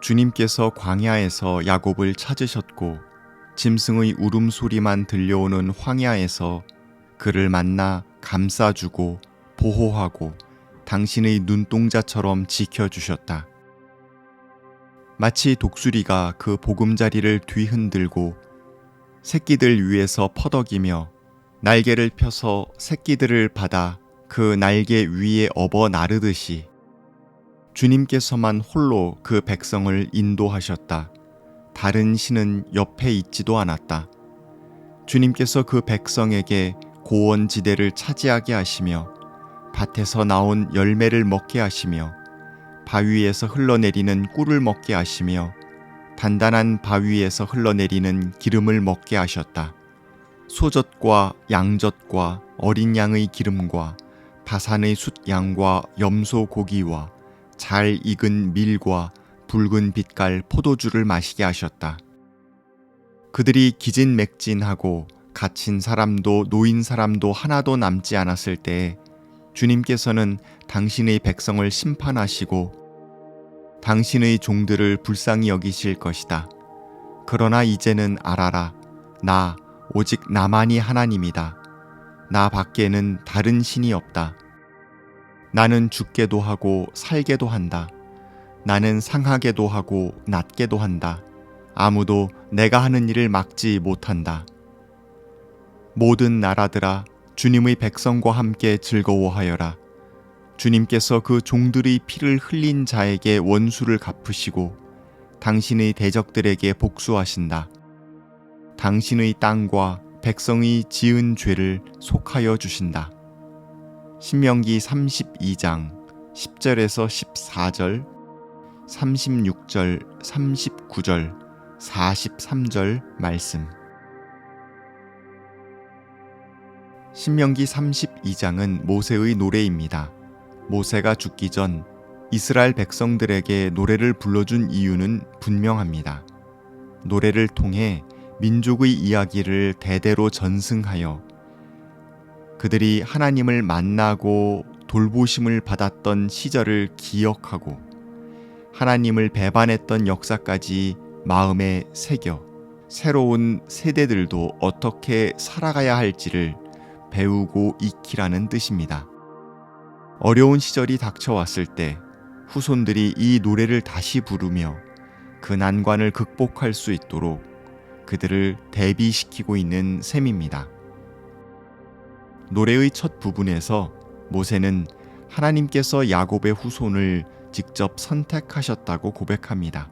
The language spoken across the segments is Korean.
주님께서 광야에서 야곱을 찾으셨고 짐승의 울음소리만 들려오는 황야에서 그를 만나 감싸주고 보호하고 당신의 눈동자처럼 지켜주셨다. 마치 독수리가 그 보금자리를 뒤흔들고 새끼들 위에서 퍼덕이며 날개를 펴서 새끼들을 받아 그 날개 위에 업어 나르듯이 주님께서만 홀로 그 백성을 인도하셨다. 다른 신은 옆에 있지도 않았다. 주님께서 그 백성에게 고원지대를 차지하게 하시며 밭에서 나온 열매를 먹게 하시며 바위에서 흘러내리는 꿀을 먹게 하시며 단단한 바위에서 흘러내리는 기름을 먹게 하셨다. 소젖과 양젖과 어린 양의 기름과 바산의 숫양과 염소 고기와 잘 익은 밀과 붉은 빛깔 포도주를 마시게 하셨다. 그들이 기진맥진하고 갇힌 사람도 노인 사람도 하나도 남지 않았을 때에 주님께서는 당신의 백성을 심판하시고 당신의 종들을 불쌍히 여기실 것이다. 그러나 이제는 알아라. 나 오직 나만이 하나님이다. 나 밖에는 다른 신이 없다. 나는 죽게도 하고 살게도 한다. 나는 상하게도 하고 낮게도 한다. 아무도 내가 하는 일을 막지 못한다. 모든 나라들아, 주님의 백성과 함께 즐거워하여라. 주님께서 그 종들의 피를 흘린 자에게 원수를 갚으시고 당신의 대적들에게 복수하신다. 당신의 땅과 백성이 지은 죄를 속하여 주신다. 신명기 32장 10절에서 14절, 36절, 39절, 43절 말씀. 신명기 32장은 모세의 노래입니다. 모세가 죽기 전 이스라엘 백성들에게 노래를 불러준 이유는 분명합니다. 노래를 통해 민족의 이야기를 대대로 전승하여 그들이 하나님을 만나고 돌보심을 받았던 시절을 기억하고 하나님을 배반했던 역사까지 마음에 새겨 새로운 세대들도 어떻게 살아가야 할지를 배우고 익히라는 뜻입니다. 어려운 시절이 닥쳐왔을 때 후손들이 이 노래를 다시 부르며 그 난관을 극복할 수 있도록 그들을 대비시키고 있는 셈입니다. 노래의 첫 부분에서 모세는 하나님께서 야곱의 후손을 직접 선택하셨다고 고백합니다.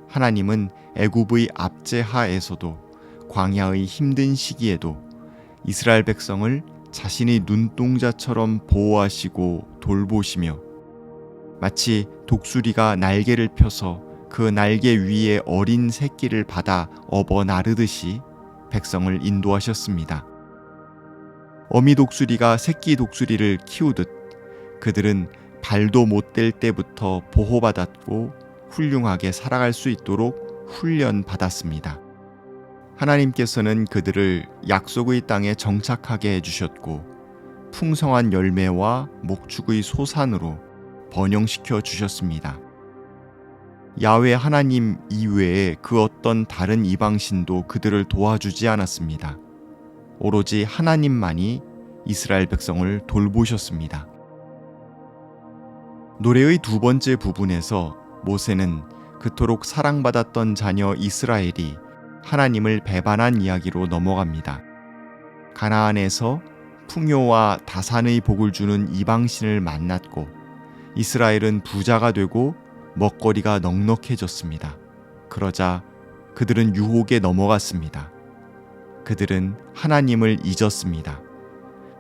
하나님은 애굽의 압제하에서도 광야의 힘든 시기에도 이스라엘 백성을 자신의 눈동자처럼 보호하시고 돌보시며 마치 독수리가 날개를 펴서 그 날개 위에 어린 새끼를 받아 업어 나르듯이 백성을 인도하셨습니다. 어미 독수리가 새끼 독수리를 키우듯 그들은 발도 못 댈 때부터 보호받았고 훌륭하게 살아갈 수 있도록 훈련받았습니다. 하나님께서는 그들을 약속의 땅에 정착하게 해주셨고 풍성한 열매와 목축의 소산으로 번영시켜 주셨습니다. 야훼 하나님 이외에 그 어떤 다른 이방신도 그들을 도와주지 않았습니다. 오로지 하나님만이 이스라엘 백성을 돌보셨습니다. 노래의 두 번째 부분에서 모세는 그토록 사랑받았던 자녀 이스라엘이 하나님을 배반한 이야기로 넘어갑니다. 가나안에서 풍요와 다산의 복을 주는 이방신을 만났고 이스라엘은 부자가 되고 먹거리가 넉넉해졌습니다. 그러자 그들은 유혹에 넘어갔습니다. 그들은 하나님을 잊었습니다.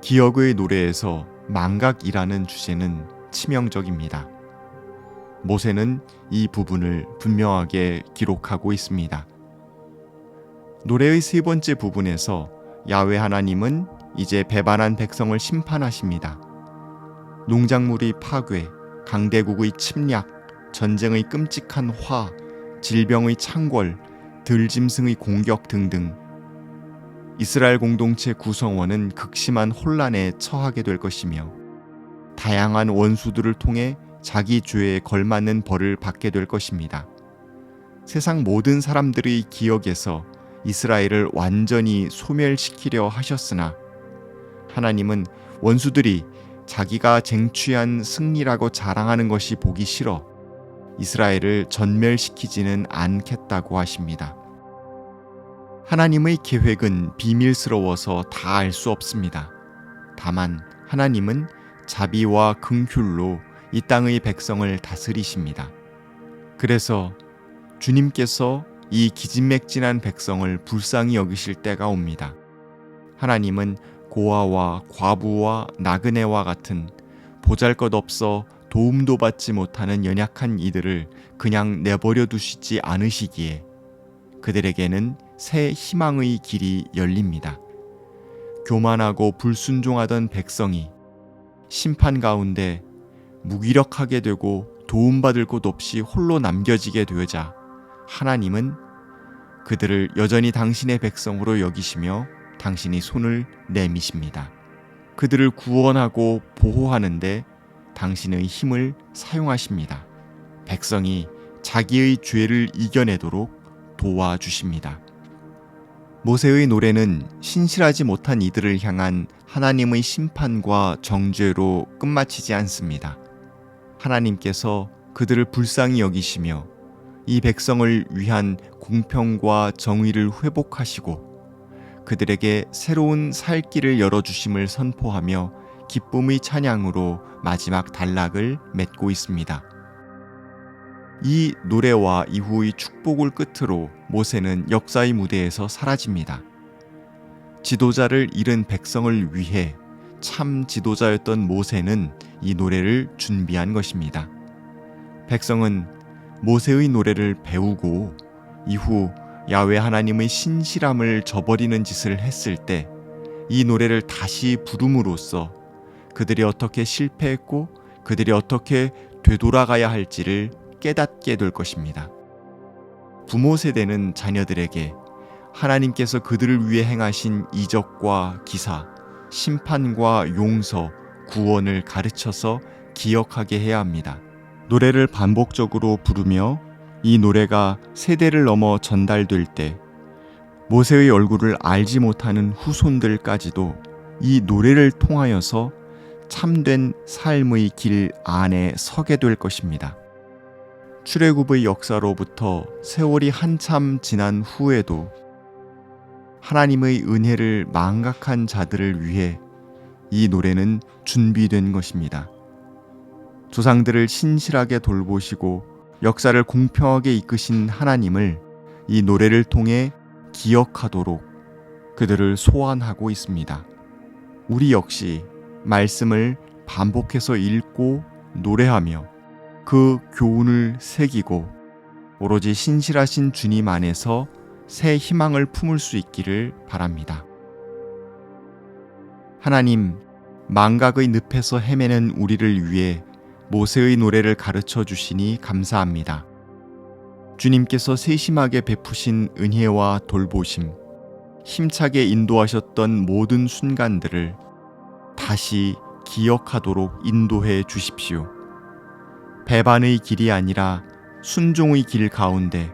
기억의 노래에서 망각이라는 주제는 치명적입니다. 모세는 이 부분을 분명하게 기록하고 있습니다. 노래의 세 번째 부분에서 야훼 하나님은 이제 배반한 백성을 심판하십니다. 농작물의 파괴, 강대국의 침략, 전쟁의 끔찍한 화, 질병의 창궐, 들짐승의 공격 등등 이스라엘 공동체 구성원은 극심한 혼란에 처하게 될 것이며 다양한 원수들을 통해 자기 죄에 걸맞는 벌을 받게 될 것입니다. 세상 모든 사람들의 기억에서 이스라엘을 완전히 소멸시키려 하셨으나 하나님은 원수들이 자기가 쟁취한 승리라고 자랑하는 것이 보기 싫어 이스라엘을 전멸시키지는 않겠다고 하십니다. 하나님의 계획은 비밀스러워서 다 알 수 없습니다. 다만 하나님은 자비와 긍휼로 이 땅의 백성을 다스리십니다. 그래서 주님께서 이 기진맥진한 백성을 불쌍히 여기실 때가 옵니다. 하나님은 고아와 과부와 나그네와 같은 보잘것없어 도움도 받지 못하는 연약한 이들을 그냥 내버려 두시지 않으시기에 그들에게는 새 희망의 길이 열립니다. 교만하고 불순종하던 백성이 심판 가운데 무기력하게 되고 도움받을 곳 없이 홀로 남겨지게 되자 하나님은 그들을 여전히 당신의 백성으로 여기시며 당신이 손을 내미십니다. 그들을 구원하고 보호하는데 당신의 힘을 사용하십니다. 백성이 자기의 죄를 이겨내도록 도와주십니다. 모세의 노래는 신실하지 못한 이들을 향한 하나님의 심판과 정죄로 끝마치지 않습니다. 하나님께서 그들을 불쌍히 여기시며 이 백성을 위한 공평과 정의를 회복하시고 그들에게 새로운 살 길을 열어주심을 선포하며 기쁨의 찬양으로 마지막 단락을 맺고 있습니다. 이 노래와 이후의 축복을 끝으로 모세는 역사의 무대에서 사라집니다. 지도자를 잃은 백성을 위해 참 지도자였던 모세는 이 노래를 준비한 것입니다. 백성은 모세의 노래를 배우고 이후 야훼 하나님의 신실함을 저버리는 짓을 했을 때 이 노래를 다시 부름으로써 그들이 어떻게 실패했고 그들이 어떻게 되돌아가야 할지를 깨닫게 될 것입니다. 부모 세대는 자녀들에게 하나님께서 그들을 위해 행하신 이적과 기사, 심판과 용서, 구원을 가르쳐서 기억하게 해야 합니다. 노래를 반복적으로 부르며 이 노래가 세대를 넘어 전달될 때 모세의 얼굴을 알지 못하는 후손들까지도 이 노래를 통하여서 참된 삶의 길 안에 서게 될 것입니다. 출애굽의 역사로부터 세월이 한참 지난 후에도 하나님의 은혜를 망각한 자들을 위해 이 노래는 준비된 것입니다. 조상들을 신실하게 돌보시고 역사를 공평하게 이끄신 하나님을 이 노래를 통해 기억하도록 그들을 소환하고 있습니다. 우리 역시 말씀을 반복해서 읽고 노래하며 그 교훈을 새기고 오로지 신실하신 주님 안에서 새 희망을 품을 수 있기를 바랍니다. 하나님, 망각의 늪에서 헤매는 우리를 위해 모세의 노래를 가르쳐 주시니 감사합니다. 주님께서 세심하게 베푸신 은혜와 돌보심, 힘차게 인도하셨던 모든 순간들을 다시 기억하도록 인도해 주십시오. 배반의 길이 아니라 순종의 길 가운데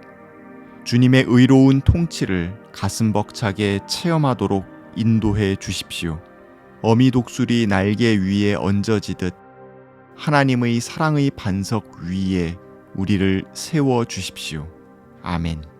주님의 의로운 통치를 가슴 벅차게 체험하도록 인도해 주십시오. 어미 독수리 날개 위에 얹어지듯 하나님의 사랑의 반석 위에 우리를 세워 주십시오. 아멘.